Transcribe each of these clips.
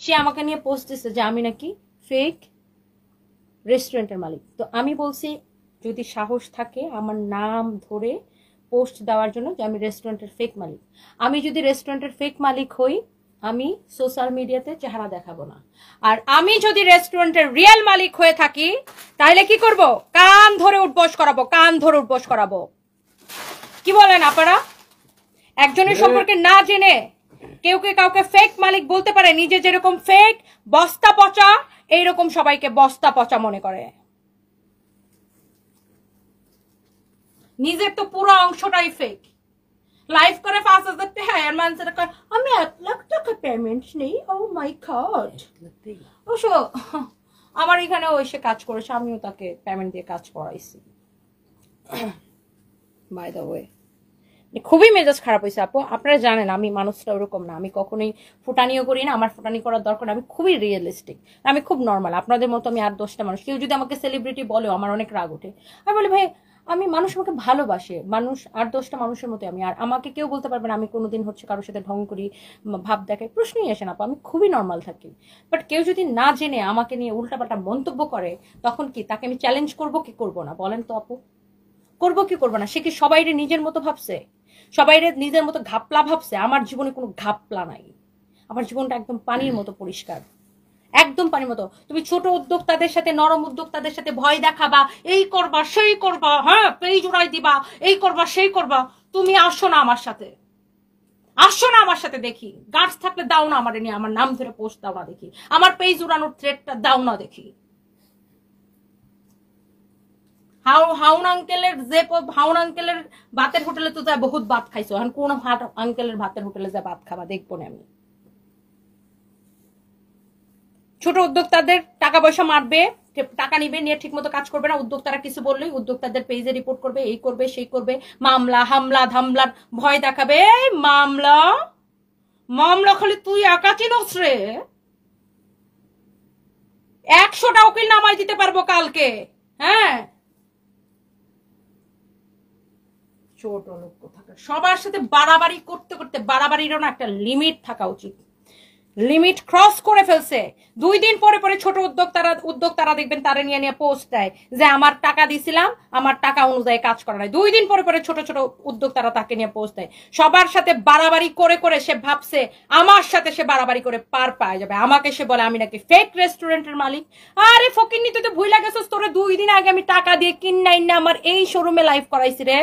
সে আমাকে নিয়ে পোস্ট দিচ্ছে যে আমি নাকি ফেক রেস্টুরেন্টের মালিক। তো আমি বলছি যদি সাহস থাকে আমার নাম ধরে পোস্ট দেওয়ার জন্য যে আমি রেস্টুরেন্টের ফেক মালিক, আমি যদি রেস্টুরেন্টের ফেক মালিক হই আমি সোশ্যাল মিডিয়াতে চেহারা দেখাবো না। আর আমি যদি রেস্টুরেন্টের রিয়েল মালিক হয়ে থাকি তাহলে কি করব? কান ধরে উঠবস করাবো, কান ধরে উঠবস করাবো। কি বলেন আপনারা? একজনের সম্পর্কে না জেনে কেউ কে কাউকে ফেক মালিক বলতে পারে? নিজে যেরকম ফেক বস্তা পচা, এইরকম সবাইকে বস্তা পচা মনে করে। নিজের তো পুরো অংশটাই ফেক। লাইভ করে 5,000 টাকা আর মানুষের আমি 1 লাখ টাকা পেমেন্ট নেই। ও মাই গড। অবশ্য আমার এখানেও এসে কাজ করেছে, আমিও তাকে পেমেন্ট দিয়ে কাজ করাইছি। বাই দ্য ওয়ে খুবই মেজাজ খারাপ হয়েছে আপু। আপনারা জানেন আমি মানুষটা ওরকম না, আমি কখনোই ফুটানিও করি না, আমার ফুটানি করার দরকার। আমি খুবই রিয়েলিস্টিক, আমি খুব নর্মাল। আপনাদের মতো আমি 8-10টা মানুষ, কেউ যদি আমাকে সেলিব্রিটি বলেও আমার অনেক রাগ ওঠে। আমি বলি ভাই আমি মানুষ আমাকে ভালোবাসে, মানুষ 8-10টা মানুষের মতো আমি। আর আমাকে কেউ বলতে পারবে না আমি কোনোদিন হচ্ছে কারোর সাথে ঢং করি, ভাব দেখাই, প্রশ্নই আসে না আপু। আমি খুবই নর্মাল থাকি। বাট কেউ যদি না জেনে আমাকে নিয়ে উল্টাপাল্টা মন্তব্য করে তখন কি তাকে আমি চ্যালেঞ্জ করবো কি করবো না বলেন তো আপু? করবো কি করবো না? সে কি সবাইরে নিজের মতো ভাবছে? সবাইরে নিজের মতো ঘাপলা ভাবছে? আমার জীবনে কোনো ঘাপলা নাই, আমার জীবনটা একদম পানির মতো পরিষ্কার, একদম পানির মতো। তুমি ছোট উদ্যোক্তাদের সাথে, নরম উদ্যোক্তাদের সাথে ভয় দেখাবা, এই করবা সেই করবা, হ্যাঁ পেজ উড়াই দিবা, এই করবা সেই করবা। তুমি আসো না আমার সাথে, আসো না আমার সাথে, দেখি গার্ডস থাকলে দাও না আমার নিয়ে, আমার নাম ধরে পোস্ট দাও না দেখি, আমার পেজ উড়ানোর থ্রেটটা দাও না দেখি। হাউন আঙ্কেলের যে হাউন আঙ্কেলের ভাতের হোটেলে তো যায় বহুত ভাত খাইছো, এখন কোন আঙ্কেলের ভাতের হোটেলে যা ভাত খাবা দেখবো না আমি। ছোট উদ্যোক্তাদের টাকা পয়সা মারবে, টাকা নিবে, নিয়ে ঠিক মতো কাজ করবে না। উদ্যোক্তারা কিছু বললেই উদ্যোক্তাদের পেজে রিপোর্ট করবে, এই করবে সেই করবে, মামলা হামলা ধামলার ভয় দেখাবে। মামলা মামলা খালি তুই একা চিনস রে, 100টা উকিল নামাই দিতে পারবো কালকে। হ্যাঁ ছোট লোক থাকা, সবার সাথে বাড়াবাড়ি করতে করতে, বাড়াবাড়িরও না একটা লিমিট থাকা উচিত। লিমিট ক্রস করে ফেলছে। 2 দিন পরে পরে ছোট উদ্যোক্তারা দেখবেন তারা নিয়ে নিয়ে পোস্ট দেয় যে আমার টাকা দিছিলাম, আমার টাকা অনুযায়ী কাজ করা নাই। 2 দিন পরে পরে ছোট ছোট উদ্যোক্তারা তাকে নিয়ে পোস্ট দেয়। সবার সাথে বাড়াবাড়ি করে করে সে ভাবছে আমার সাথে সে বাড়াবাড়ি করে পার পায় যাবে। আমাকে সে বলে আমি নাকি ফেক রেস্টুরেন্টের মালিক। আরে ফকিন্নি তুই তো ভুইলা গেছিস, তোরে 2 দিন আগে আমি টাকা দিয়ে কিনাই না আমার এই শোরুমে লাইভ করাইছি রে।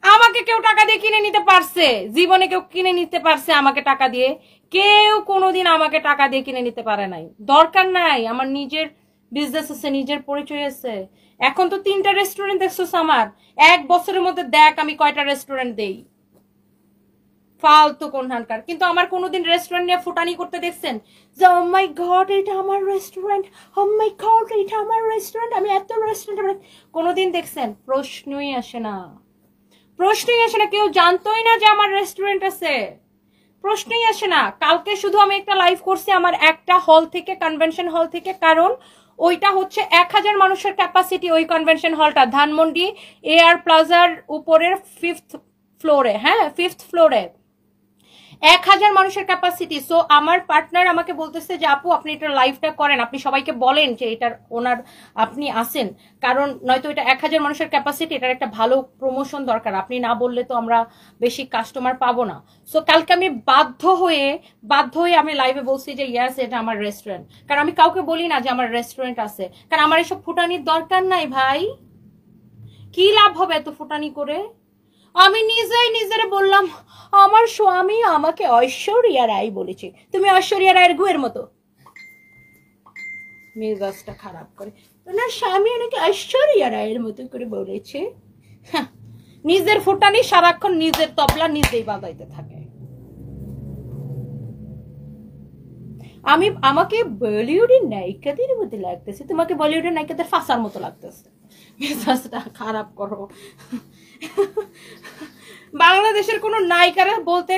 আমাকে কেউ টাকা দিয়ে কিনে নিতে পারছে? জীবনে কেউ কিনে নিতে পারছে আমাকে টাকা দিয়ে? কেউ কোনোদিন আমাকে টাকা দিয়ে কিনে নিতে পারে নাই। দরকার নাই, আমার নিজের বিজনেস আছে, নিজের পরিচয় আছে। এখন তো 3টা রেস্টুরেন্ট দেখছোস আমার, 1 বছরের মধ্যে দেখ আমি কয়টা রেস্টুরেন্ট দেই। ফালতু কোনখানকার। কিন্তু আমার কোনোদিন রেস্টুরেন্ট নিয়ে ফুটানি করতে দেখছেন যে ও মাই গড এটা আমার রেস্টুরেন্ট, ও মাই গড এটা আমার রেস্টুরেন্ট, আমি এত রেস্টুরেন্ট কোনোদিন দেখছেন? প্রশ্নই আসে না, প্রশ্নই আসে না। কেউ জানতোই না যে আমার রেস্টুরেন্ট আছে, প্রশ্নই আসে না। কালকে শুধু আমি একটা লাইভ করছি আমার একটা হল থেকে, কনভেনশন হল থেকে, কারণ ওইটা হচ্ছে 1000 মানুষের ক্যাপাসিটি। ওই কনভেনশন হলটা ধানমন্ডি এয়ার প্লাজার উপরের 5th ফ্লোরে, হ্যাঁ 5th ফ্লোরে 1000 মানুষের ক্যাপাসিটি। সো আমার পার্টনার আমাকে বলতেছে যে আপু আপনি এটা লাইভটা করেন, আপনি সবাইকে বলেন যে এটার ওনার আপনি আসেন, কারণ নয়তো এটা 1000 মানুষের ক্যাপাসিটি, এটার একটা ভালো প্রমোশন দরকার, আপনি না বললে তো আমরা বেশি কাস্টমার পাবো না। সো কালকে আমি বাধ্য হয়ে আমি লাইভে বলছি যে ইয়াস এটা আমার রেস্টুরেন্ট, কারণ আমি কাউকে বলি না যে আমার রেস্টুরেন্ট আছে, কারণ আমার এসব ফুটানির দরকার নাই ভাই। কি লাভ হবে এত ফুটানি করে? আমি নিজেই নিজের বললাম আমার স্বামী আমাকে ঐশ্বরিয়া রায় বলেছে, তুমি ঐশ্বরিয়া রায়ের গুয়ের মতো। মেজাজটা খারাপ করে, ওনার স্বামী ওনাকে ঐশ্বরিয়া রায়ের মতো করে বলেছে। নিজের ফুটানি সারাক্ষণ নিজের তবলা নিজেই বাজাইতে থাকে। আমাকে বলিউডের নায়িকাদের মতো লাগতেছে, তোমাকে বলিউডের নায়িকাদের ফাঁসার মতো লাগতেছে। মেজাজটা খারাপ করো। বাংলাদেশের কোন নায়িকারা বলতে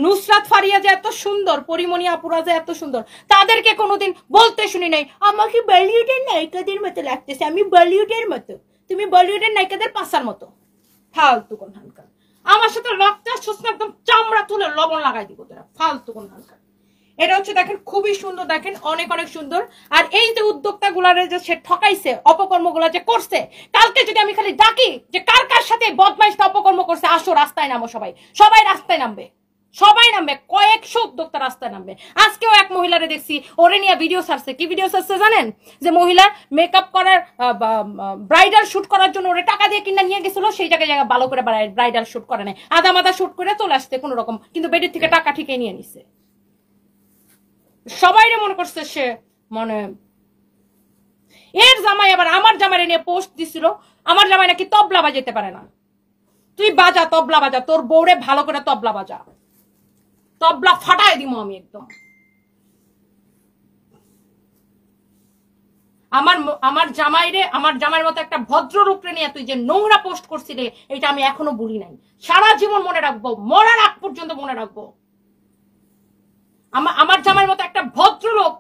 নুসরাত ফারিয়া যে এত সুন্দর, পরিমণি আপুরা যে এত সুন্দর, তাদেরকে কোনোদিন বলতে শুনি নাই আমাকে বলিউডের নায়িকাদের মতো লাগতেছে, আমি বলিউডের মতো, তুমি বলিউডের নায়িকাদের পাশার মতো। ফালতু কোনখানকার। আমার সাথে রক্ত শুষ্ক একদম চামড়া তুলে লবণ লাগাই দিব তোরা, ফালতু কোন হালকা। এটা হচ্ছে দেখেন খুবই সুন্দর, দেখেন অনেক অনেক সুন্দর। আর এই যে উদ্যোক্তা গুলারে যে সে ঠকাইছে, অপকর্ম গুলা যে করছে, কালকে যদি আমি খালি ডাকি যে কার কার সাথে বদমাইশটা অপকর্ম করছে, আসো রাস্তায় নামো, সবাই সবাই রাস্তায় নামবে, সবাই নামবে, কয়েকশো উদ্যোক্তা রাস্তায় নামবে। আজকেও এক মহিলারে দেখছি, ওরে নিয়ে ভিডিও ছাড়ছে। কি ভিডিও ছাড়ছে জানেন? যে মহিলা মেকআপ করার ব্রাইডাল শুট করার জন্য ওরে টাকা দিয়ে কিনা নিয়ে গেছিল, সেই জায়গায় ভালো করে ব্রাইডাল শুট করে নেয়, আধা মাদা শুট করে চলে আসছে কোন রকম, কিন্তু বেডের থেকে টাকা ঠিকই নিয়ে নিছে। সবাই মনে করছে সে মানে এর জামাই। আবার আমার জামাই নিয়ে পোস্ট দিছিল, আমার জামাই নাকি তবলা বাজাতে পারে না। তুই বাজা, তবলা বাজা, তোর বউরে ভালো করে তবলা বাজা, তবলা ফাটাই দিব আমি একদম। আমার জামাইরে, আমার জামাইয়ের মতো একটা ভদ্র রূপরে নিয়ে তুই যে নোংরা পোস্ট করছিলি, এটা আমি এখনো ভুলি নাই, সারা জীবন মনে রাখবো, মরার আগ পর্যন্ত মনে রাখবো। আমার জামাইয়ের মতো একটা ভদ্রলোক,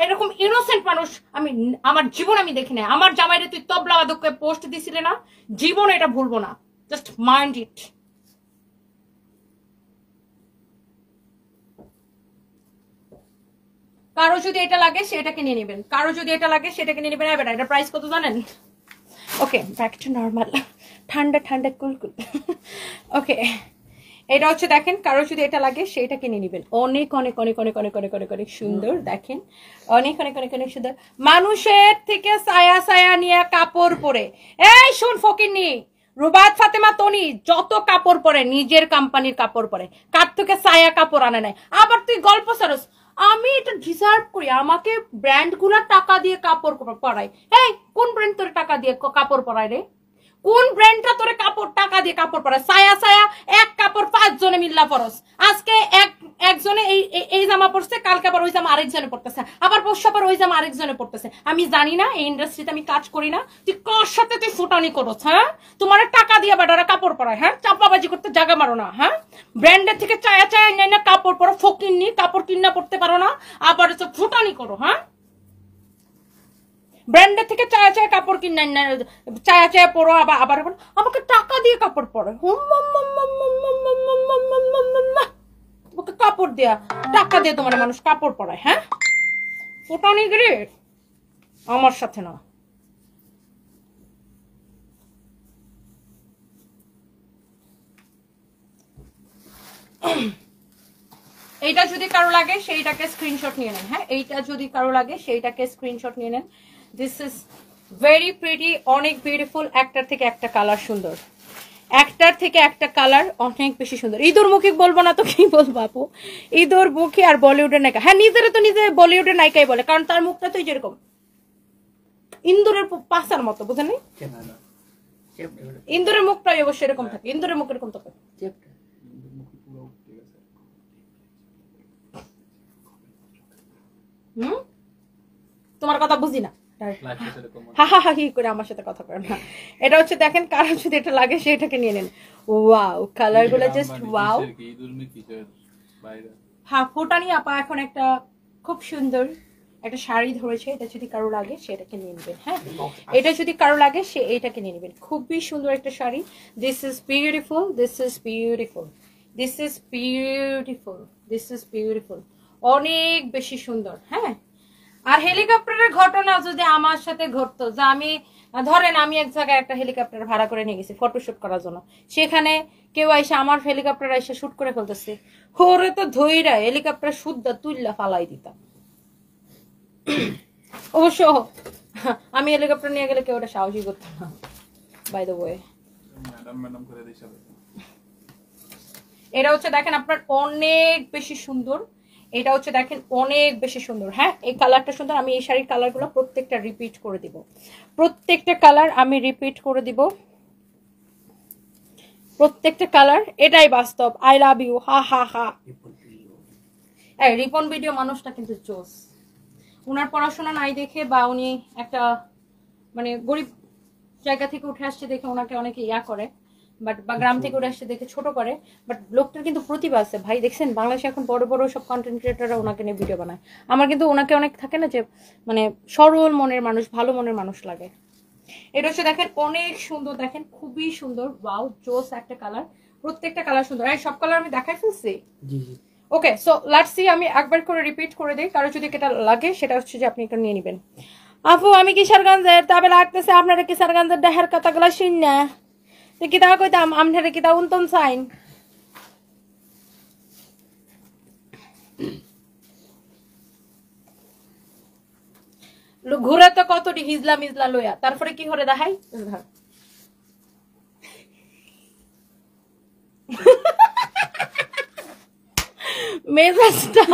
এরকম ইনোসেন্ট মানুষ আমি আমার জীবন আমি দেখি না। আমার জামাইরে তুই তবলা বাদককে পোস্ট দিছিলে না, জীবন এটা ভুলবো না, জাস্ট মাইন্ড ইট। কারো যদি এটা লাগে সেটাকে নিয়ে নেবেন, কারো যদি এটা লাগে সেটাকে নিয়ে নেবেন। এবার এটা প্রাইস কত জানেন? ওকে, ব্যাক টু নর্মাল, ঠান্ডা ঠান্ডা কুলকুল। ওকে, এটা হচ্ছে দেখেন, কারো যদি এটা লাগে সেটা কিনে নেবেন। অনেক অনেক অনেক অনেক অনেক অনেক অনেক অনেক সুন্দর, দেখেন অনেক অনেক অনেক অনেক সুন্দর। মানুষের থেকে সায়া সায়া নিয়ে কাপড় পরে, এই শুন ফকিন্নি, রুবাত ফাতেমা তনি যত কাপড় পরে নিজের কোম্পানির কাপড় পরে, কার থেকে সায়া কাপড় আনে নাই। আবার তুই গল্প সারস, আমি এটা ডিজার্ভ করি, আমাকে ব্র্যান্ড গুলা টাকা দিয়ে কাপড় পরাই। এই কোন ব্র্যান্ড তোর টাকা দিয়ে কাপড় পরায় রে? কোন ব্র্যান্ডটা তোরে কাপড় টাকা দিয়ে কাপড় পরায়? সায়া সায়া এক কাপড় 5 জনে মিল্লা পরস। আজকে একজনে এই জামা পরছে, কালকে আবার ওই জামা আরেকজনে পরতেছে, আবার পরশু আবার ওই জামা আরেকজনে পরতেছে। আমি জানি না, এই ইন্ডাস্ট্রিতে আমি কাজ করি না, তুই কার সাথে তুই ফুটানি করছ? হ্যাঁ, তোমার টাকা দিয়ে বেটারা কাপড় পরায়, হ্যাঁ, চাপাবাজি করতে জায়গা মারো না। হ্যাঁ, ব্র্যান্ডের থেকে চায়া চায়া নেই না কাপড় পরো, ফকিন্নি কাপড় কিনা পড়তে পারো না, আবার ফুটানি করো। হ্যাঁ, ব্র্যান্ডের থেকে চায়া চায়া কাপড় কিনে না, চায়া চায়া পরো, আবার আবার আমাকে টাকা দিয়ে কাপড় পরে। তোমাকে কাপড় দেয়া, টাকা দিয়ে তোমার মানুষ কাপড় পরায়। হ্যাঁ, ফোটানি গিরে আমার সাথে না। এইটা যদি কারো লাগে সেইটাকে স্ক্রিনশট নিয়ে নেন। হ্যাঁ, এইটা যদি কারো লাগে সেইটাকে স্ক্রিনশট নিয়ে নেন। দিস ইজ ভেরি প্রিটি, অনেক বিউটিফুল, একটার থেকে একটা কালার সুন্দর, একটার থেকে একটা কালার অনেক বেশি সুন্দর। ইঁদুর মুখী বলবো না তো কি বলবো আপু, ইঁদুর মুখী আর বলিউডের নায়িকা। হ্যাঁ, নিজেরা তো নিজে বলিউডের নায়িকাই বলে, কারণ তার মুখটা তো যেরকম ইন্দুরের পাশার মতো, বুঝেন? ইন্দুরের মুখটাই অবশ্যই এরকম থাকে, ইন্দুরের মুখ এরকম থাকে। তোমার কথা বুঝি না, করে আমার সাথে কথা বলেন না। এটা হচ্ছে দেখেন, কারো যদি এটা লাগে সেটাকে নিয়ে নেন। ওয়াও, কালার গুলো জাস্ট ওয়াও। হ্যাঁ, ফোটানি আপা এখন একটা খুব সুন্দর একটা শাড়ি ধরেছে, এটা যদি কারো লাগে সেটাকে নিয়ে নেবেন। হ্যাঁ, এটা যদি কারো লাগে সে এইটাকে নিয়ে নেবেন, খুবই সুন্দর একটা sari. This is beautiful, this is beautiful, this is beautiful, this is beautiful, অনেক বেশি সুন্দর। হ্যাঁ, আর হেলিকপ্টারের ঘটনা যদি আমার সাথে ঘটতো, যে আমি ধরেন আমি এক জায়গায় একটা হেলিকপ্টার ভাড়া করে নিয়ে গেছি ফটোশুট করার জন্য, সেখানে কেউ এসে আমার হেলিকপ্টার এসে শুট করে ফেলতেছে, ওরে তো ধইরা হেলিকপ্টার শুদ্ধ তুইল্লা ফালাই দিতাম। অবশ্য আমি হেলিকপ্টার নিয়ে গেলে কেউ ওটা সাহসই করতো না। বাই দ্য ওয়ে, এটা হচ্ছে দেখেন আপনার অনেক বেশি সুন্দর, এটা হচ্ছে দেখেন অনেক বেশি সুন্দর। হ্যাঁ, এই কালারটা সুন্দর। আমি এই শাড়ির কালারগুলো প্রত্যেকটা রিপিট করে দিব, প্রত্যেকটা কালার আমি রিপিট করে দিব, প্রত্যেকটা কালার। এটাই বাস্তব। আই লাভ ইউ, হা হা হা। এই রিপন ভিডিও মানুষটা কিন্তু জোস, উনার পড়াশোনা নাই দেখে বা উনি একটা মানে গরিব জায়গা থেকে উঠে আসছে দেখে ওনাকে অনেকে ইয়া করে, বাট বা গ্রাম থেকে উঠে আসছে দেখে ছোট করে, বাট লোকটার কিন্তু প্রতিভা আছে ভাই। দেখছেন বাংলাদেশে এখন বড় বড় সব কন্টেন্ট ক্রিয়েটাররা ওনাকে নিয়ে ভিডিও বানায়। আমার কিন্তু ওনাকে অনেক থাকে না যে মানে সরল মনের মানুষ, ভালো মনের মানুষ লাগে। এটা হচ্ছে দেখেন অনেক সুন্দর, দেখেন খুবই সুন্দর, ওয়াও জোস একটা কালার। প্রত্যেকটা কালার সুন্দর। এই সব কালার আমি দেখাই ফেলছি। জি জি ওকে, সো লেটস সি, আমি একবার করে রিপিট করে দেই, কারো যদি এটা লাগে সেটা হচ্ছে যে আপনি এটা নিয়ে নেবেন। আপু আমি কিশোরগঞ্জের, তবে লাগতেছে আপনারা কিশোরগঞ্জের দেহের কথাগুলো শুন না, তো কিতা কইতাম আপনারা কিতা উন্তম সাইন। ঘুরে তো কতটি হিজলা মিজলা লইয়া, তারপরে কি করে দেখাই মেজাজটা।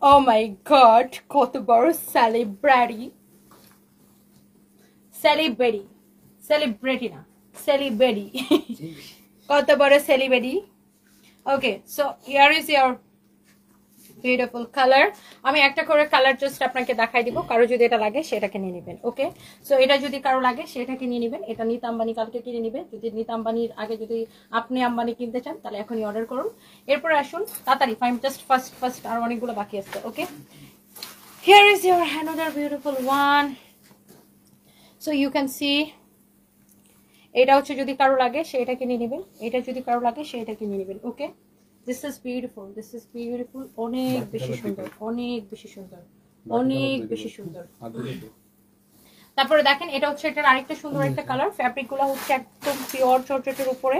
ও মাই গড, কত বড় সেলিব্রিটি, সেলিব্রিটি, সেলিব্রিটি না সেলিব্রিটি, কত বড় celebrity. Okay, so here is your beautiful colour. আমি একটা করে কালার জাস্ট আপনাকে দেখাই দিব, কারো যদি এটা লাগে সেটাকে নিয়ে নেবেন। ওকে, সো এটা যদি কারো লাগে সেটাকে নিয়ে নেবেন। এটা নিতা আম্বানি কালকে কিনে নেবে, যদি নিতা আম্বানির আগে যদি আপনি আম্বানি কিনতে চান তাহলে এখনই অর্ডার করুন। এরপরে আসুন তাড়াতাড়ি, ফাইম জাস্ট ফার্স্ট আর অনেকগুলো বাকি আছে। Okay, here is your another beautiful one. So you can see, এটা হচ্ছে যদি কারো লাগে সেটাকে নিয়ে নেবেন, এটা যদি কারো লাগে সেটাকে নিয়ে নেবেন। Okay, this is beautiful, this is beautiful, অনেক বেশি সুন্দর, অনেক বেশি সুন্দর, অনেক বেশি সুন্দর। তারপরে দেখেন এটা হচ্ছে এটার আরেকটা সুন্দর একটা কালার, ফ্যাব্রিক গুলো হচ্ছে একদম পিওর জর্জেটের উপরে,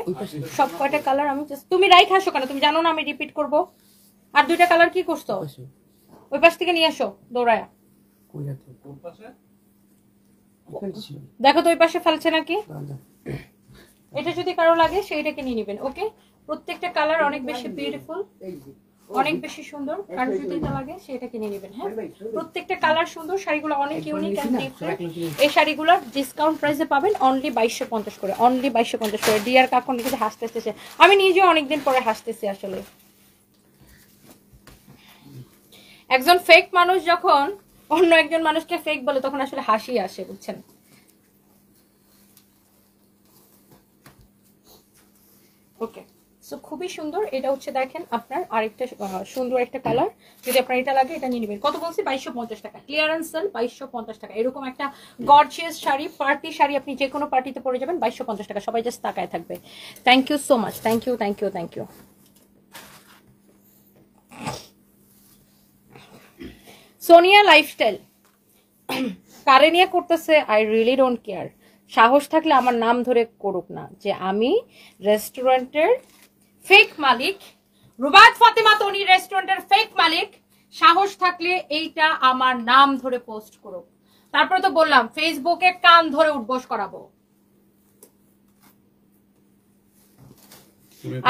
সব কয়টা কালার আমি জাস্ট, তুমি রাইট আসো কেন, তুমি জানো না আমি রিপিট করব। আর দুইটা কালার কি করছো, ওই পাশ থেকে নিয়ে আসো দৌড়ায়া, দেখো তো ওই পাশে ফেলছে নাকি। এটা যদি কারো লাগে সেইটাকে নিয়ে নেবেন। ওকে, প্রত্যেকটা কালার অনেক বেশি বিউটিফুল, অনেক বেশি সুন্দর, কারো যদি এটা লাগে সেটাকে নিয়ে নেবেন। হ্যাঁ, প্রত্যেকটা কালার সুন্দর, শাড়িগুলো অনেক ইউনিক এন্ড ডিফারেন্ট। এই শাড়িগুলো ডিসকাউন্ট প্রাইসে পাবেন অনলি 2250 করে, অনলি 2250 করে। ডিয়ার কাকুন কিন্তু হাসতেছে, আমি নিজেও অনেকদিন পরে হাসতেছি। আসলে একজন ফেক মানুষ যখন অন্য একজন মানুষকে ফেক বলে তখন আসলে হাসি আসে, বুঝছেন। ওকে, সো খুবই সুন্দর। এটা হচ্ছে দেখেন আপনার আরেকটা সুন্দর একটা কালার, যদি আপনার এটা লাগে এটা নিয়ে নেবেন। কত বলছি, 2250 টাকা, ক্লিয়ারেন্স সেল 2250 টাকা। এরকম একটা গর্জিয়াস শাড়ি, পার্টি শাড়ি, আপনি যে কোনো পার্টিতে পরে যাবেন 2250 টাকা। সবাই জাস্ট তাকায় থাকবে। Thank you so much, thank you, thank you, thank you. Sonia lifestyle কারে নিয়ে করতেছে, আই রিয়েলি ডোন্ট কেয়ার। সাহস থাকলে আমার নাম ধরে করুক না, যে আমি রেস্টুরেন্টের ফেক মালিক, রুবাত ফাতেমা তনি রেস্টুরেন্টের ফেক মালিক। সাহস থাকলে এইটা আমার নাম ধরে পোস্ট করুক। তারপরে তো বললাম ফেসবুকে কান ধরে উঠবোস করাবো।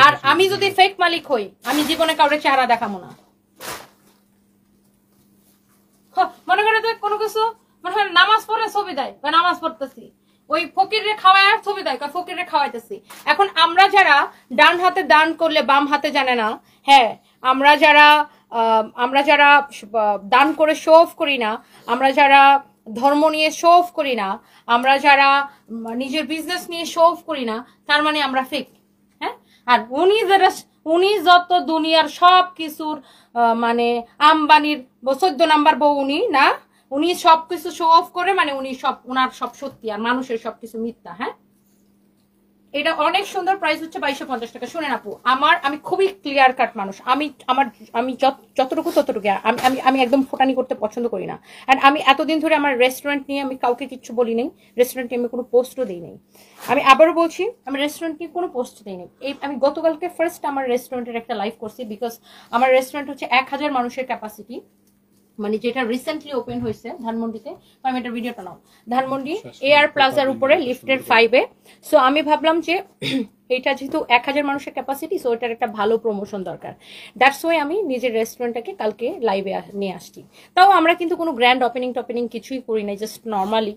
আর আমি যদি ফেক মালিক হই, আমি জীবনে কাউরে চেহারা দেখাবো না। মনে করে কোনো কিছু মনে হয় নামাজ পড়ে ছবি দেয় বা নামাজ পড়তেছি, ওই ফকিরে খাওয়ায় ছবি দেয়, ফকিরে খাওয়াইতেছি। এখন আমরা যারা ডান হাতে দান করলে বাম হাতে জানে না, হ্যাঁ, আমরা যারা দান করে শো অফ করি না, আমরা যারা ধর্ম নিয়ে শো অফ করি না, আমরা যারা নিজের বিজনেস নিয়ে শো অফ করি না, তার মানে আমরা ফেক। হ্যাঁ, আর উনি যত দুনিয়ার সব কিছুর মানে আম্বানির 14 নাম্বার বউ উনি না, উনি সবকিছু শো অফ করে, মানে উনি সব, উনার সব সত্যি আর মানুষের সবকিছু মিথ্যা। হ্যাঁ, এটা অনেক সুন্দর, প্রাইস হচ্ছে 2250 টাকা। শুনেন আপু, আমি খুবই ক্লিয়ার কাট মানুষ, আমি যতটুকু ততটুকু, আমি একদম ফোটানি করতে পছন্দ করি না। অ্যান্ড আমি এতদিন ধরে আমার রেস্টুরেন্ট নিয়ে আমি কাউকে কিচ্ছু বলি নাই, রেস্টুরেন্ট নিয়ে আমি কোনো পোস্টও দিই নাই। আমি আবারও বলছি, আমি রেস্টুরেন্ট নিয়ে কোনো পোস্ট দিই নাই। আমি গতকালকে ফার্স্ট আমার রেস্টুরেন্টের একটা লাইভ করছি, বিকজ আমার রেস্টুরেন্ট হচ্ছে 1000 মানুষের ক্যাপাসিটি, মানে যেটা রিসেন্টলি ওপেন হয়েছে ধানমন্ডিতে। আমি এটা ভিডিওটা নাও, ধানমন্ডি এয়ার প্লাজার উপরে লিফটের 5-এ। সো আমি ভাবলাম যে এটা যেহেতু 1000 মানুষের ক্যাপাসিটি, সো এটার একটা ভালো প্রমোশন দরকার। দ্যাটস ওয়াই আমি নিজের রেস্টুরেন্টটাকে কালকে লাইভে নিয়ে আসছি। তাও আমরা কিন্তু কোনো গ্র্যান্ড ওপেনিং কিছুই করি নাই, জাস্ট নর্মালি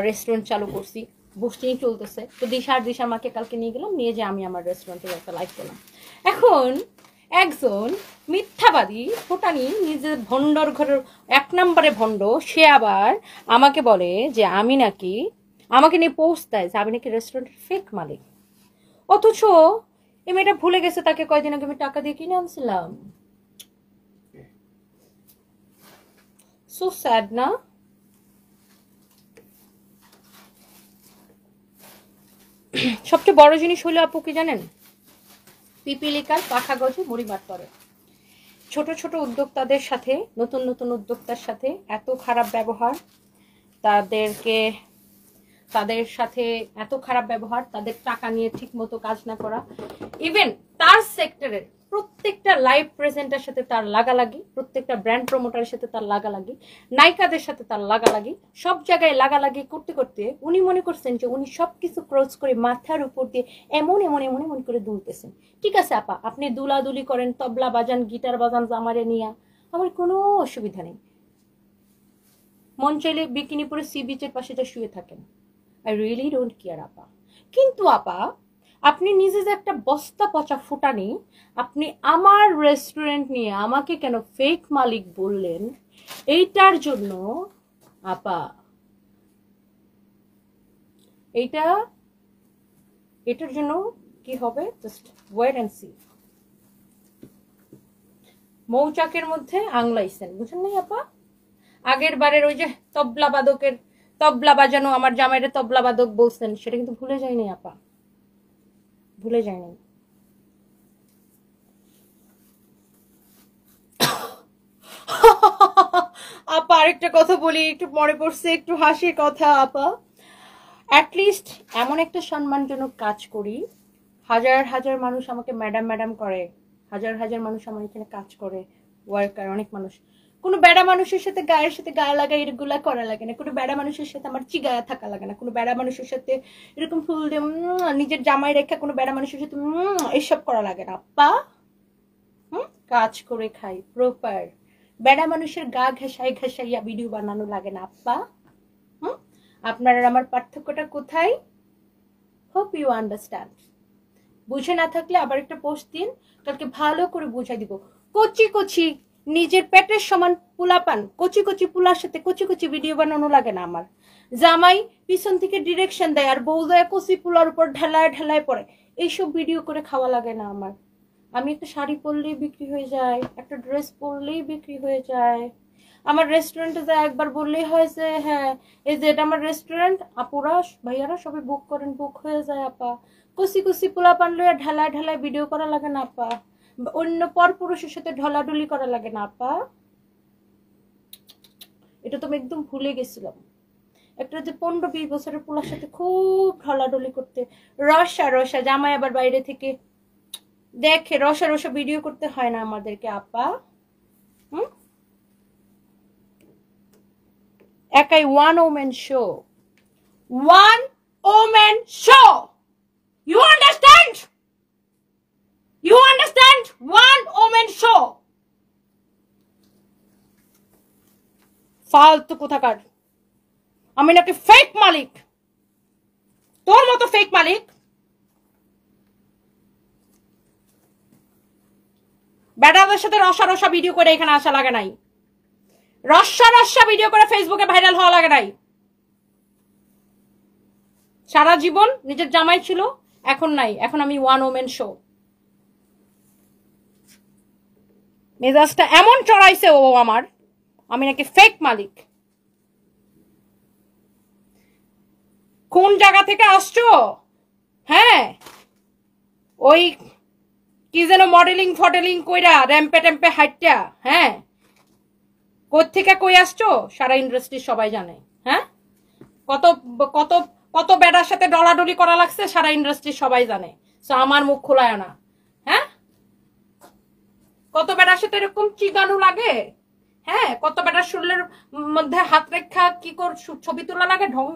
রেস্টুরেন্ট চালু করছি, বুস্টিং চলতেছে। তো দিশার মাকে কালকে নিয়ে গেলাম, নিয়ে যে আমি আমার রেস্টুরেন্টে একটা লাইভ করলাম। এখন একজন মিথ্যাবাদী ফোটানি, নিজের ভণ্ডর ঘরের 1 নম্বরে ভণ্ড, সে আবার আমাকে বলে যে আমি নাকি, আমাকে নিয়ে পোস্ট দেয় যে আমি নাকি রেস্টুরেন্টের ফেক মালিক। অথচ এই মেয়েটা ভুলে গেছে তাকে কয়দিন আগে আমি টাকা দিয়ে কিনে আনছিলাম। সো স্যাড না? সবচেয়ে বড় জিনিস হলো আপু কি জানেন, পিপিলিকার পাখা গজে মুড়ি মার করে। ছোট ছোট উদ্যোক্তাদের সাথে, নতুন নতুন উদ্যোক্তার সাথে এত খারাপ ব্যবহার, তাদের সাথে এত খারাপ ব্যবহার, তাদের টাকা নিয়ে ঠিক মতো কাজ না করা, ইভেন তার সেক্টরের প্রত্যেকটা লাইভ প্রেজেন্টার সাথে তার লাগালাগি, প্রত্যেকটা ব্র্যান্ড প্রমোটারের সাথে তার লাগালাগি, নায়িকাদের সাথে তার লাগালাগি, সব জায়গায় লাগালাগি করতে করতে উনি মনে করছেন যে উনি সবকিছু ক্রস করে মাথার উপর দিয়ে এমন এমন এমন এমন করে দুলতেছেন। ঠিক আছে আপা, আপনি দুলাদুলি করেন, তবলা বাজান, গিটার বাজান, জামারে নিয়া, আমার কোনো অসুবিধা নেই। মন চাইলে বিকিনি পরে সি বিচের পাশে যা শুয়ে থাকেন, আই রিয়েলি ডোন্ট কেয়ার আপা। কিন্তু আপা, আপনি নিজে যে একটা বস্তা পচা ফুটানি, আপনি আমার রেস্টুরেন্ট নিয়ে আমাকে কেন ফেক মালিক বললেন, এইটার জন্য আপা, এটার জন্য কি হবে জাস্ট ওয়েট এন্ড সি। মৌচাকের মধ্যে আংলাইছেন, বুঝেন নাই আপা? আগের বারের ওই যে তবলা বাজানো, আমার জামাইরে তবলা বাদক বলছেন, সেটা কিন্তু ভুলে যায়নি আপা, ভুলে যায়নি। আপা আরেকটা কথা বলি, একটু মনে পড়ছে, একটু হাসির কথা আপা। অ্যাটলিস্ট এমন একটা সম্মানজনক কাজ করি, হাজার হাজার মানুষ আমাকে ম্যাডাম ম্যাডাম করে, হাজার হাজার মানুষ আমার এখানে কাজ করে, ওয়ার্কার, অনেক মানুষ। কোনো বেড়া মানুষের সাথে গায়ে লাগাই এগুলা করা লাগে না, কোনো বেড়া মানুষের সাথে আমার চিগায়া থাকা লাগে না, কোনো বেড়া মানুষের সাথে এরকম ফুল দিয়ে নিজের জামাই রেখা কোনো বেড়া মানুষের সাথে এইসব করা লাগে না আপা। কাজ করে খাই প্রপার, বেড়া মানুষের গা ঘেঁষাইয়া ভিডিও বানানো লাগে না আপা। আপনার আর আমার পার্থক্যটা কোথায়? Hope you understand. বুঝে না থাকলে আবার একটা পোস্ট দিন, কালকে ভালো করে বুঝাই দিব। কচি কচি নিজের পেটের সমান পুলাপান, কচি কচি পুলার সাথে কচি কচি ভিডিও বানানো লাগে না আমার। জামাই পিছন থেকে ডিরেকশন দেয় আর বউ দেয় কচি পুলার উপর ঢেলায় ঢেলায় পড়ে, এইসব ভিডিও করে খাওয়া লাগে না আমার। আমি একটা শাড়ি পরলেই বিক্রি হয়ে যায়, একটা ড্রেস পরলেই বিক্রি হয়ে যায়। আমার রেস্টুরেন্টে যায় একবার বললেই হয় যে হ্যাঁ এই যে এটা আমার রেস্টুরেন্ট, আপুরা ভাইয়ারা সবাই বুক করেন, বুক হয়ে যায় আপা। কুসি কুসি পোলা পান লইয়া ঢালায় ঢালায় ভিডিও করা লাগে না আপা, অন্য পর পুরুষের সাথে ঢলাঢলি করা লাগে না আপা। এটা তো আমি একদম ভুলে গেছিলাম। একটা যে 15-20 বছরের পোলার সাথে খুব ঢলাঢলি করতে, রসা জামাই আবার বাইরে থেকে দেখে রসা ভিডিও করতে হয় না আমাদেরকে আপা। একাই one women show, you understand? One women show. ফালতু কোথাকার। আমি নাকি ফেক মালিক? তোর মতো ফেক মালিক? বেটাদের সাথে রসা ভিডিও করে এখানে আসা লাগে নাই, রসা ভিডিও করে ফেসবুকে ভাইরাল হওয়া লাগে নাই। সারা জীবন নিজের জামাই ছিল, এখন নাই, এখন আমি ওয়ান ওমেন শো। মেজাজটা এমন চড়াইছে ও আমার, আমি নাকি ফেক মালিক। কোন জায়গা থেকে আসছো? হ্যাঁ, ওই কি যেন মডেলিং কইরা র্যাম্পে ট্যাম্পে হাইটটা, হ্যাঁ, কোত্থেকে কই আসছো সারা ইন্ডাস্ট্রি সবাই জানে। হ্যাঁ, কত কত কত বেড়ার সাথে ডলাডলি করা লাগছে সারা ইন্ডাস্ট্রি সবাই জানে। সো আমার মুখ খোলায় না। হ্যাঁ, কত বেড়ার সাথে এরকম চিগানো লাগে, হ্যাঁ, কত বেটার শরীরের মধ্যে হাত রেখা কি কর ছবি তোলা লাগে, ঢং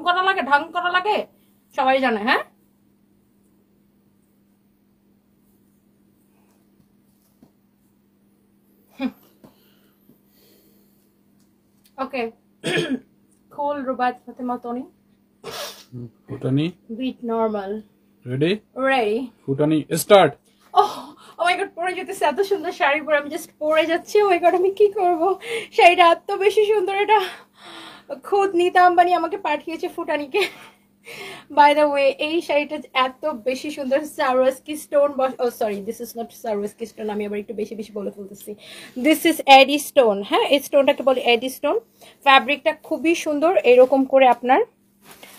করা লাগে, সবাই জানে। হ্যাঁ, ওকে। Cool, Rubat Fatima Tony. Futani. Beat normal. Ready? Ready. Futani, start. Oh my god, পরে যেতেছে এত সুন্দর শাড়ি পরে, আমি জাস্ট পরে যাচ্ছি। Oh my god, আমি কি করব? শাড়িটা এত বেশি সুন্দর, এটা খুদ নীতা আম্বানি আমাকে পাঠিয়েছে ফুটানিকে। বাই দ্য ওয়ে, এই শাড়িটা এত বেশি সুন্দর, Swarovski stone, oh sorry this is not Swarovski stone, আমি আবার একটু বেশি বলে ফেলতেছি, দিস ইজ এডি স্টোন। হ্যাঁ, এই স্টোনটাকে বলে এডি স্টোন। ফ্যাব্রিকটা খুবই সুন্দর, এরকম করে আপনার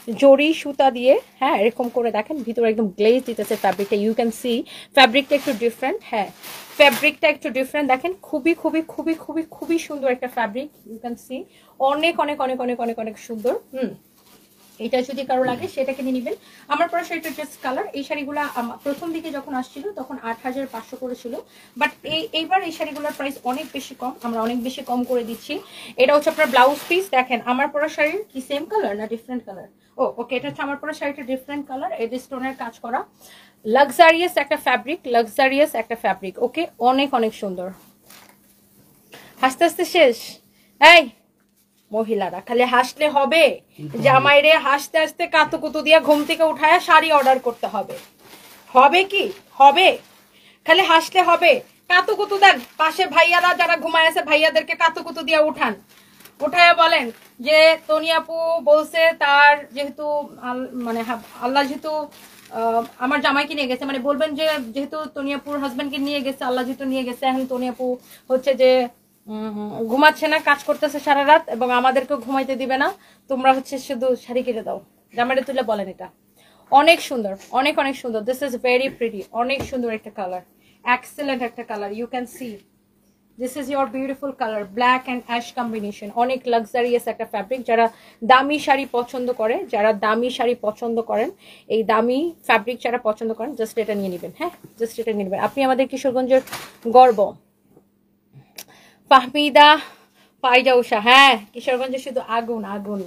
জরি সুতা দিয়ে, হ্যাঁ এরকম করে দেখেন ভিতরে একদম গ্লেজ দিতেছে ফ্যাব্রিকটা, ইউ ক্যান সি ফ্যাব্রিকটা একটু ডিফারেন্ট, হ্যাঁ ফ্যাব্রিকটা একটু ডিফারেন্ট দেখেন, খুবই খুবই খুবই খুবই খুবই সুন্দর একটা ফ্যাব্রিক, ইউ ক্যান সি অনেক অনেক অনেক অনেক অনেক অনেক সুন্দর। এটা যদি কারো লাগে সেটাকে নিয়ে নেবেন। আমার পরা শাড়িটার জাস্ট কালার, এই শাড়িগুলো প্রথম দিকে যখন আসছিল তখন 8500 করেছিল, বাট এইবার এই শাড়িগুলোর প্রাইস অনেক বেশি কম, আমরা অনেক বেশি কম করে দিচ্ছি। এটা হচ্ছে আপনার ব্লাউজ পিস, দেখেন আমার পরা শাড়ির কি সেম কালার না ডিফারেন্ট কালার? ওকে, এটা হচ্ছে আমার পরা শাড়িটা ডিফারেন্ট কালার, এটা স্টোনের কাজ করা, লাক্সারিয়াস একটা ফ্যাব্রিক, লাক্সারিয়াস একটা ফ্যাব্রিক। ওকে, অনেক অনেক সুন্দর। হাসতে হাসতে শেষ। এই মহিলারা খালি হাসলে হবে? জামাইরে হাসতে হাসতে কাতুকুতু দিয়া ঘুম থেকে উঠায় শাড়ি অর্ডার করতে হবে? হবে কি? হবে? খালি হাসলে হবে? কাতুকুতু দেন, পাশে ভাইয়ারা যারা ঘুমায় আছে ভাইয়াদেরকে কাতুকুতু দিয়া উঠান, উঠায় বলেন যে তনিয়াপু বলছে তার যেহেতু মানে আল্লাহ যেহেতু আমার জামাইকে নিয়ে গেছে, মানে বলবেন যে যেহেতু তনিয়াপুর হাজবেন্ডকে নিয়ে গেছে, আল্লাহ যেহেতু নিয়ে গেছে, এখন তনিয়াপু হচ্ছে যে ঘুমাচ্ছে না, কাজ করতেছে সারা রাত এবং আমাদেরকে ঘুমাইতে দিবে না, তোমরা হচ্ছে শুধু শাড়ি কেটে দাও। জামাইটা তুলে বলেন এটা। অনেক সুন্দর, অনেক অনেক সুন্দর, দিস ইজ ভেরি প্রিটি, অনেক সুন্দর একটা কালার, এক্সেলেন্ট একটা colour, you can C this is your beautiful colour, black and ash combination, অনেক লাক্সারিয়াস একটা ফ্যাব্রিক। যারা দামি শাড়ি পছন্দ করে, যারা দামি শাড়ি পছন্দ করেন, এই দামি ফ্যাব্রিক যারা পছন্দ করেন, জাস্ট এটা নিয়ে নেবেন। হ্যাঁ, জাস্ট এটা নিয়ে নেবেন। আপনি আমাদের কিশোরগঞ্জের গর্ব। ফাহমিদা পাইজাউসা, হ্যাঁ কিশোরগঞ্জে শুধু আগুন আগুন,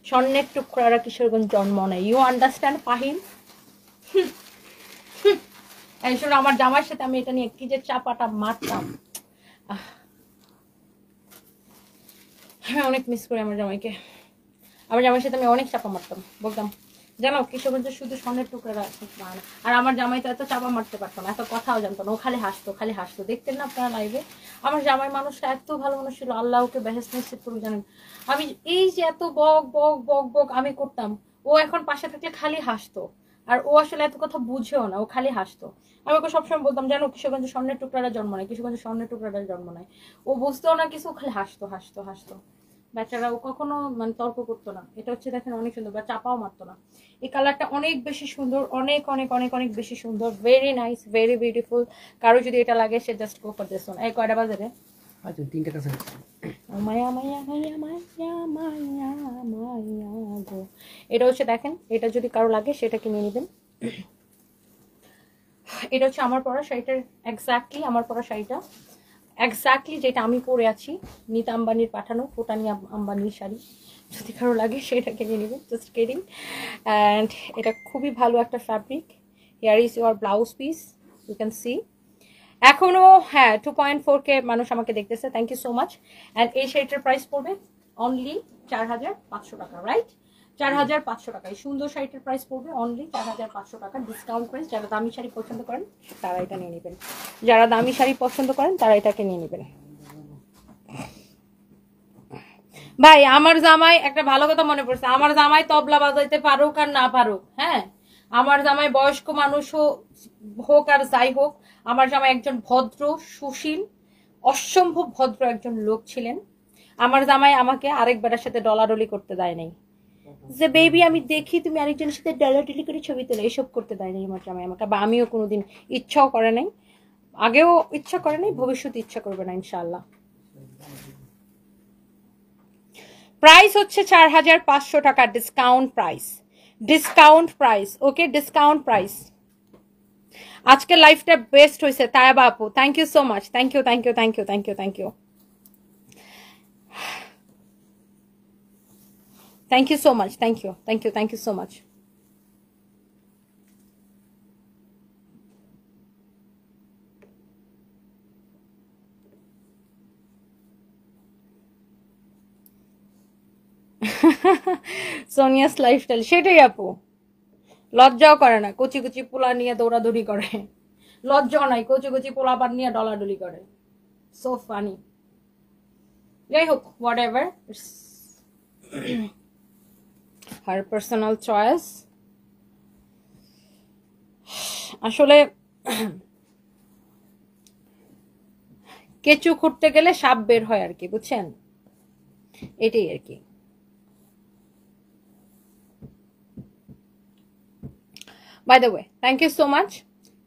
স্বর্ণের টুকরারা কিশোরগঞ্জ জন্ম নেয়, ইউ আন্ডারস্ট্যান্ড ফাহিম? এই শোনো, আমার জামাইয়ের সাথে আমি এটা নিয়ে কি যে চাপাটা মারতাম, হ্যাঁ অনেক মিস করি আমার জামাইকে। আমার জামাইয়ের সাথে আমি অনেক চাপা মারতাম, বলতাম জানো কিশোরগঞ্জে শুধু স্বর্ণের টুকরা। আর আমার জামাই তো এত চাপা মারতে পারতো না, এত কথাও জানতো না, ও খালি হাসতো খালি হাসতো। দেখতেন না আপনারা লাইভে? আমার জামাই মানুষটা এত ভালো মানুষ ছিল, আল্লাহ ওকে বেহেশত নসিব করুক। জানেন আমি এই যে এত বক বক বক বক আমি করতাম, ও এখন পাশে থাকলে খালি হাসতো। আর ও আসলে এত কথা বুঝেও না, ও খালি হাসতো। আমি ওকে সবসময় বলতাম জানো কিশোরগঞ্জে স্বর্ণের টুকরাটা জন্ম নেয়, কিশোরগঞ্জে স্বর্ণের টুকরাটা জন্ম নেয়। ও বুঝতেও না কিছু, খালি হাসতো হাসতো হাসতো। বেচারা ও কখনো মানে তর্ক করতো না। এটা হচ্ছে দেখেন অনেক সুন্দর, বা চাপাও মারতো না। এই কালারটা অনেক বেশি সুন্দর, অনেক অনেক অনেক অনেক বেশি সুন্দর, ভেরি নাইস, ভেরি বিউটিফুল। কারো যদি এটা লাগে সে just go for this one. এই কয়টা বাজে রে? আচ্ছা, 3টা কাছে। মায়া মায়া মায়া মায়া মায়া মায়া গো। এটা হচ্ছে দেখেন, এটা যদি কারো লাগে সেটাকে নিয়ে নেবেন। এটা হচ্ছে আমার পরা শাড়িটার এক্স্যাক্টলি, আমার পরা শাড়িটা এক্স্যাক্টলি যেটা আমি পরে আছি, নিতা আম্বানির পাঠানো ফুটানি আম্বানির শাড়ি। যদি কারো লাগে সেটাকে নিয়ে নেবেন, জাস্ট কিডিং। অ্যান্ড এটা খুবই ভালো একটা fabric. Here is your blouse piece, you can C. এখনো হ্যাঁ 2.4K মানুষ আমাকে দেখতেছে, thank you so much. And এই শাড়িটার প্রাইস পড়বে অনলি 4500 টাকা, রাইট? 4500 টাকা। এই সুন্দর শাড়িটার প্রাইস পড়বে অনলি 4500 টাকা, ডিসকাউন্ট প্রাইস। যারা দামি শাড়ি পছন্দ করেন তারা এটা নিয়ে নেবেন, যারা দামি শাড়ি পছন্দ করেন তারা এটাকে নিয়ে নেবেন। ভাই আমার জামাই, একটা ভালো কথা মনে পড়ছে, আমার জামাই তবলা বাজাইতে পারুক আর না পারুক, হ্যাঁ আমার জামাই বয়স্ক মানুষ হোক আর যাই হোক, আমার জামাই একজন ভদ্র সুশীল অসম্ভব ভদ্র একজন লোক ছিলেন। আমার জামাই আমাকে আরেক বেটার সাথে ডলাডলি করতে দেয় নাই, যে বেবি আমি দেখি তুমি আরেকজনের সাথে ডলাডলি করে ছবি তোলে, এসব করতে দেয় নাই আমার জামাই আমাকে, বা আমিও কোনোদিন ইচ্ছাও করে নাই, আগেও ইচ্ছা করে নাই, ভবিষ্যতে ইচ্ছা করবে না ইনশাআল্লাহ। প্রাইস হচ্ছে 4500 টাকা, ডিসকাউন্ট প্রাইস, ডিসকাউন্ট প্রাইস। ওকে, ডিসকাউন্ট প্রাইস। আজকে লাইফটা বেস্ট হয়েছে তায়াবা আপু, thank you so much, thank you thank you thank you thank you thank you thank you so much, thank you thank you thank you so much. Sonia's lifestyle, সেটাই আপু, লজ্জাও করে না, কচি কচি পোলা নিয়ে দৌড়াদৌড়ি করে, লজ্জাও নাই, কচি কচি পোলা পান নিয়ে ডলাডলি করে, সো ফানি। যাই হোক, what ever, her personal choice. আসলে কেঁচু খুঁড়তে গেলে সাপ বের হয় আর কি, বুঝছেন, এটাই আর কি। By the way thank you so much.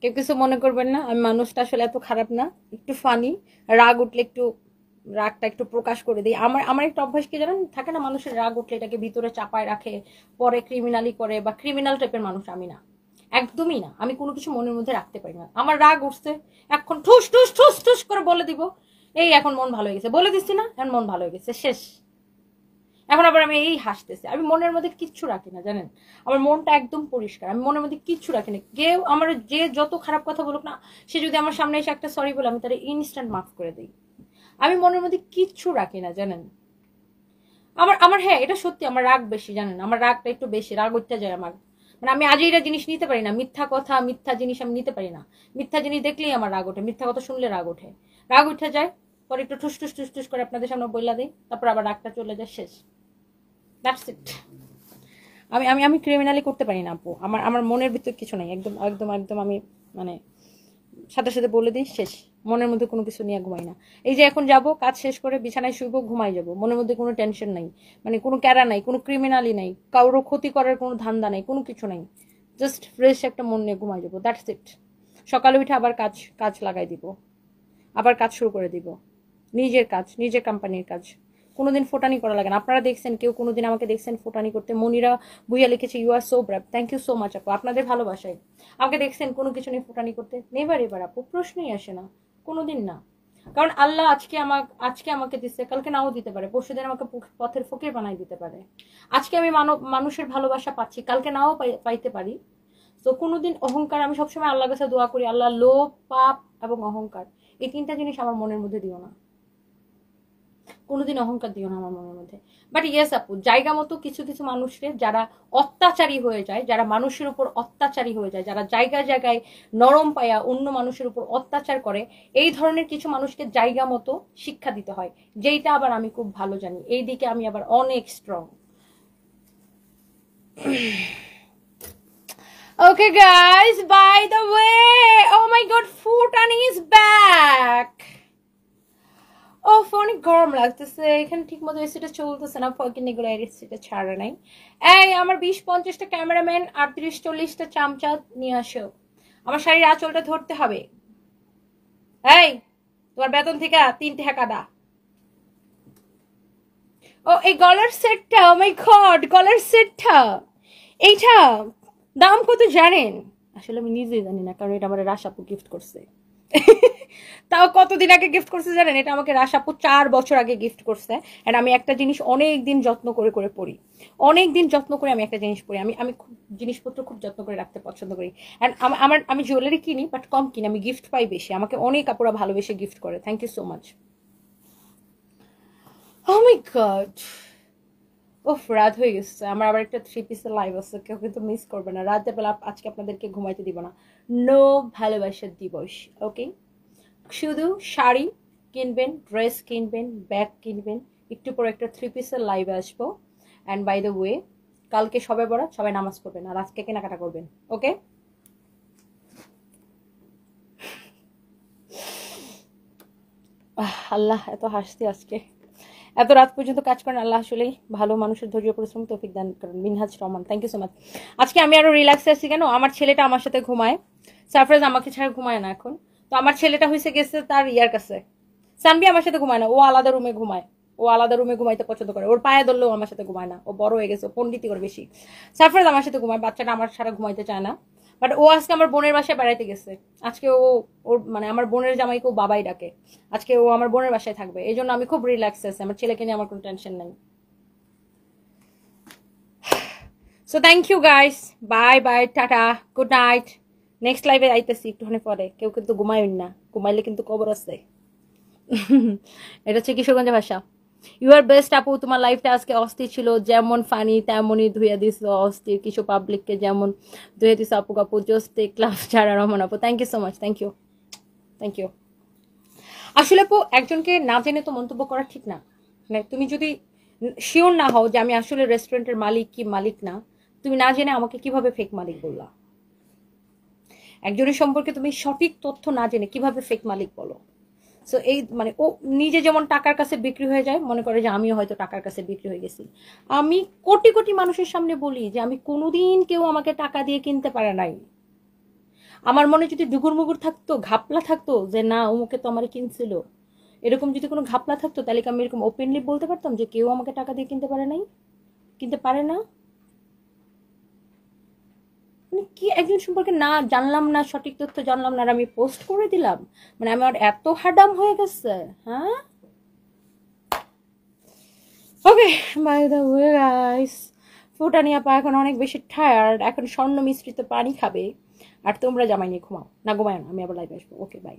কেউ কিছু মনে করবেন না, আমি মানুষটা আসলে এত খারাপ না, একটু ফানি, রাগ উঠলে একটু রাগটা একটু প্রকাশ করে দিই। আমার আমার একটা অভ্যাস কি জানেন, থাকে না মানুষের রাগ উঠলে এটাকে ভিতরে চাপায় রাখে, পরে ক্রিমিনালি করে, বা ক্রিমিনাল টাইপের মানুষ আমি না, একদমই না। আমি কোনো কিছু মনের মধ্যে রাখতে পারি না। আমার রাগ উঠছে, এখন ঠুস ঠুস ঠুস ঠুস করে বলে দিব, এই এখন মন ভালো হয়ে গেছে, বলে দিচ্ছি না, এখন মন ভালো হয়ে গেছে, শেষ। এখন আবার আমি এই হাসতেছি, আমি মনের মধ্যে কিচ্ছু রাখি না জানেন, আমার মনটা একদম পরিষ্কার, আমি মনের মধ্যে কিচ্ছু রাখি না। কেউ আমার যে যত খারাপ কথা বলুক না, সে যদি আমার সামনে এসে একটা সরি বলে, আমি তার ইনস্ট্যান্ট মাফ করে দিই। আমি মনের মধ্যে কিচ্ছু রাখি না জানেন। আমার আমার হ্যাঁ, এটা সত্যি, আমার রাগ বেশি জানেন, আমার রাগটা একটু বেশি, রাগ উঠতে যায় আমার। মানে আমি আজ এটা জিনিস নিতে পারি না, মিথ্যা কথা মিথ্যা জিনিস আমি নিতে পারি না। মিথ্যা জিনিস দেখলেই আমার রাগ ওঠে, মিথ্যা কথা শুনলে রাগ ওঠে, রাগ উঠে যায়, পরে একটু ঠুস ঠুস ঠুস ঠুস করে আপনাদের সামনে বইলা দিই, তারপর আবার রাগটা চলে যায়, শেষ। That's it. আমি আমি আমি ক্রিমিনালি করতে পারি না আপু, আমার আমার মনের ভিতর কিছু নাই, একদম একদম একদম আমি মানে সাথে সাথে বলে দিই, শেষ। মনের মধ্যে কোনো কিছু নিয়ে ঘুমাই না। এই যে এখন যাব, কাজ শেষ করে বিছানায় শুইবো, ঘুমাই যাব, মনের মধ্যে কোনো টেনশন নাই, মানে কোনো ক্যারা নাই, কোনো ক্রিমিনালি নাই, কারোর ক্ষতি করার কোনো ধান্দা নাই, কোনো কিছু নাই, জাস্ট ফ্রেশ একটা মন নিয়ে ঘুমাই যাবো, দ্যাটস ইট। সকালে উঠে আবার কাজ কাজ লাগাই দিব, আবার কাজ শুরু করে দিব, নিজের কাজ, নিজের কোম্পানির কাজ। কোনোদিন ফোটানি করা লাগে না। আপনারা দেখছেন, কেউ কোনোদিন আমাকে দেখছেন ফোটানি করতে? মনিরা বুইয়া লিখেছে, you R so brave, thank you so much আপু, আপনাদের ভালোবাসায়। আমাকে দেখছেন কোনো কিছু নিয়ে ফোটানি করতে? নেভার এবার আপু, প্রশ্নই আসে না, কোনোদিন না। কারণ আল্লাহ আজকে আমাকে দিচ্ছে, কালকে নাও দিতে পারে, পরশুদিন আমাকে পথের ফকির বানাই দিতে পারে। আজকে আমি মানুষের ভালোবাসা পাচ্ছি, কালকে নাও পাইতে পারি। তো কোনোদিন অহংকার, আমি সবসময় আল্লাহর কাছে দোয়া করি, আল্লাহ লোভ, পাপ এবং অহংকার, এই তিনটা জিনিস আমার মনের মধ্যে দিও না, কোনোদিন অহংকার দিও না আমার মনের মধ্যে। বাট ইয়েস আপু, জায়গা মতো কিছু কিছু মানুষের যারা অত্যাচারী হয়ে যায়, যারা মানুষের উপর অত্যাচারী হয়ে যায়, যারা জায়গায় জায়গায় নরম পায়া অন্য মানুষের উপর অত্যাচার করে, এই ধরনের কিছু মানুষকে জায়গা মতো শিক্ষা দিতে হয়, যেইটা আবার আমি খুব ভালো জানি, এই দিকে আমি আবার অনেক strong. Okay guys, by the way, oh my god, Futani is back. ও অনেক গরম লাগতেছে এখানে, ঠিক মতো এসিটা চলতেছে না, ফকিং এগুলো এসিটা ছাড়া নাই। এই আমার 20-50টা ক্যামেরাম্যান, 38-40টা চামচা নিয়ে আসো, আমার শাড়ির আঁচলটা ধরতে হবে। এই তোমার বেতন থেকে 3 টাকা দা। ও এই গলার সেটটা, ও মাই গড, গলার সেটটা এইটা দাম কত জানেন? আসলে আমি নিজেই জানি না, কারণ এটা আমার রাশাপু গিফট করছে। তাও কতদিন আগে গিফট করছে জানেন? এটা আমাকে রাশাপু 4 বছর আগে গিফট করছে। এন্ড আমি একটা জিনিস অনেক দিন যত্ন করে করে পড়ি, অনেক দিন যত্ন করে আমি একটা জিনিস পড়ি, আমি আমি খুব জিনিসপত্র খুব যত্ন করে রাখতে পছন্দ করি। এন্ড আমি জুয়েলারি কিনি বাট কম কিনি, আমি গিফট পাই বেশি, আমাকে অনেক আপুরা ভালোবেসে গিফট করে, thank you so much. Oh my god, ওফ রাত হয়ে গেছে, আমার আবার একটা 3 পিসের লাইভ আছে, কেউ কিন্তু মিস করবে না। রাতের বেলা আজকে আপনাদেরকে ঘুমাইতে দিব না, নো ভালোবাসার দিবস, ওকে? শুধু শাড়ি কিনবেন, ড্রেস কিনবেন, ব্যাগ কিনবেন, একটু পরে একটা 3 পিসের লাইভে আসবো। অ্যান্ড বাই দ্য ওয়ে, কালকে সবে বরাত, সবাই নামাজ পড়বেন আর আজকে কেনাকাটা করবেন, ওকে? আল্লাহ এত হাসছি আজকে, এত রাত পর্যন্ত কাজ করেন, আল্লাহ আসলেই ভালো মানুষের ধৈর্য পরিশ্রম তৌফিক দান করেন। Minhaj Rahman, thank you so much. আজকে আমি আরো রিল্যাক্সে আছি কেন, আমার ছেলেটা আমার সাথে ঘুমায়, সারপ্রাইজ আমাকে ছাড়া ঘুমায় না এখন। তো আমার ছেলেটা হয়েছে গেছে তার ইয়ার কাছে, সানবি আমার সাথে ঘুমায় না, ও আলাদা রুমে ঘুমায়, ও আলাদা রুমে ঘুমাইতে পছন্দ করে, ওর পায়ে ধরলেও আমার সাথে ঘুমায় না, ও বড় হয়ে গেছে, পন্ডিতি করে বেশি। সারপ্রাইজ আমার সাথে ঘুমায়, বাচ্চাটা আমার সারা ঘুমাইতে চায় না। বাট ও আজকে আমার বোনের বাসায় বেড়াইতে গেছে, আজকে ও ওর মানে আমার বোনের জামাইকে ও বাবাই ডাকে, আজকে ও আমার বোনের বাসায় থাকবে, এই জন্য আমি খুব রিল্যাক্স আছি, আমার ছেলেকে নিয়ে আমার কোনো টেনশন নাই। So thank you guys, bye bye, tata, good night. Next লাইভে আইতেছি একটুখানি পরে, কেউ কিন্তু ঘুমাইন না, ঘুমাইলে কিন্তু কবর আছে। এটা হচ্ছে কিশোরগঞ্জের ভাষা। ইউ আর বেস্ট আপু, তোমার লাইফটা আজকে অস্থির ছিল, যেমন ফানি তেমনই ধুয়ে দিস অস্থির কিছু পাবলিককে, যেমন ধুয়ে দিস আপু কাপু, জাস্ট ক্লাস ছাড়া রহমান আপু, thank you so much, thank you, thank you. আসলে আপু একজনকে না জেনে তো মন্তব্য করা ঠিক না, মানে তুমি যদি শিওর না হও যে আমি আসলে রেস্টুরেন্টের মালিক কি মালিক না, তুমি না জেনে আমাকে কিভাবে ফেক মালিক বললা? একজনের সম্পর্কে তুমি সঠিক তথ্য না জেনে কিভাবে ফেক মালিক বলো? সো এই মানে ও নিজে যেমন টাকার কাছে বিক্রি হয়ে যায়, মনে করে যে আমিও হয়তো টাকার কাছে বিক্রি হয়ে গেছি। আমি কোটি কোটি মানুষের সামনে বলি যে আমি কোনোদিন কেউ আমাকে টাকা দিয়ে কিনতে পারে নাই। আমার মনে যদি ডুগুর মুগুর থাকতো, ঘাপলা থাকতো যে না অমুকে তো আমার কিনছিল, এরকম যদি কোনো ঘাপলা থাকতো, তাহলে কি আমি এরকম ওপেনলি বলতে পারতাম যে কেউ আমাকে টাকা দিয়ে কিনতে পারে নাই, কিনতে পারে না? মানে কি একজন সম্পর্কে না জানলাম না, সঠিক তথ্য জানলাম না, আর আমি পোস্ট করে দিলাম, মানে আমার এত হাডাম হয়ে গেছে। হ্যাঁ, ওকে, বাই দ্য ওয়ে গাইস, ফুটানি আপা এখন অনেক বেশি টায়ার্ড, এখন স্বর্ণ মিশ্রিত পানি খাবে, আর তোমরা জামাই নিয়ে ঘুমাও। না ঘুমায় না, আমি আবার লাইভে আসবো। ওকে, বাই।